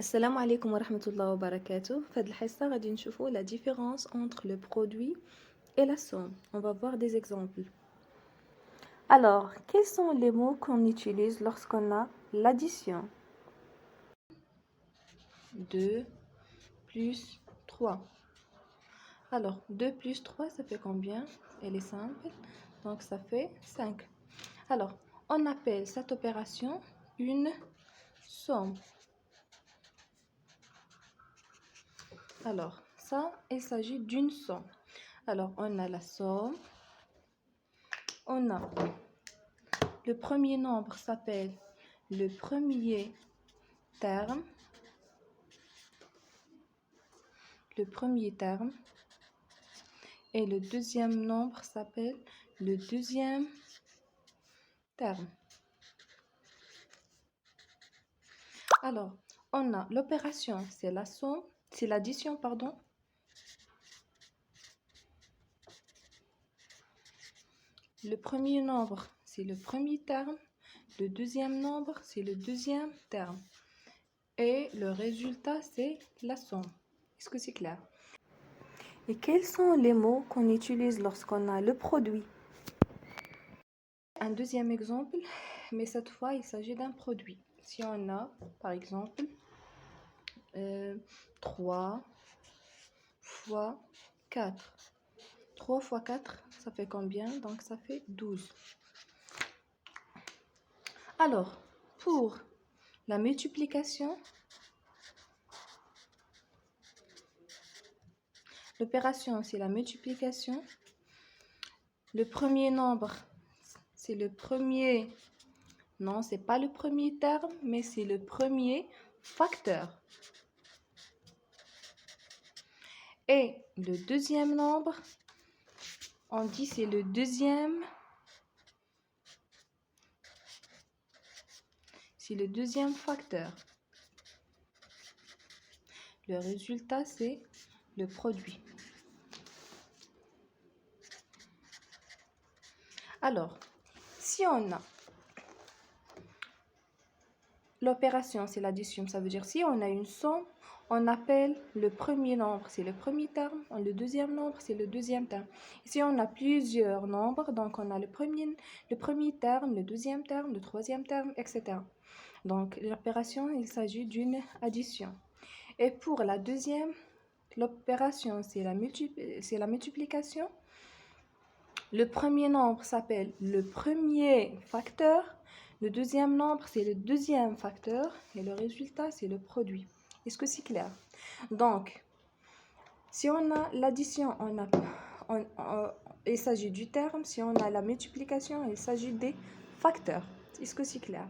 السلام عليكم ورحمة الله وبركاته. في هذه الحصة غادي نشوفوا la différence entre le produit et la somme. On va voir des exemples. Alors, quels sont les mots qu'on utilise lorsqu'on a l'addition? 2 plus 3. Alors, 2 plus 3, ça fait combien? Elle est simple, donc ça fait 5. Alors, on appelle cette opération une somme. Alors, ça, il s'agit d'une somme. Alors, on a la somme. On a le premier nombre s'appelle le premier terme. Le premier terme. Et le deuxième nombre s'appelle le deuxième terme. Alors, on a l'opération, c'est la somme, c'est l'addition, pardon. Le premier nombre, c'est le premier terme. Le deuxième nombre, c'est le deuxième terme. Et le résultat, c'est la somme. Est-ce que c'est clair? Et quels sont les mots qu'on utilise lorsqu'on a le produit? Un deuxième exemple, mais cette fois, il s'agit d'un produit. Si on a, par exemple, 3 fois 4. 3 fois 4, ça fait combien? Donc, ça fait 12. Alors, pour la multiplication, l'opération, c'est la multiplication. Le premier nombre, c'est le premier... Non, c'est pas le premier terme, mais c'est le premier facteur. Et le deuxième nombre, on dit c'est le deuxième... C'est le deuxième facteur. Le résultat, c'est le produit. Alors, si on a l'opération, c'est l'addition, ça veut dire si on a une somme, on appelle le premier nombre, c'est le premier terme, le deuxième nombre, c'est le deuxième terme. Si on a plusieurs nombres, donc on a le premier terme, le deuxième terme, le troisième terme, etc. Donc l'opération, il s'agit d'une addition. Et pour la deuxième, l'opération, c'est la multiplication. Le premier nombre s'appelle le premier facteur. Le deuxième nombre, c'est le deuxième facteur. Et le résultat, c'est le produit. Est-ce que c'est clair? Donc, si on a l'addition, il s'agit du terme. Si on a la multiplication, il s'agit des facteurs. Est-ce que c'est clair?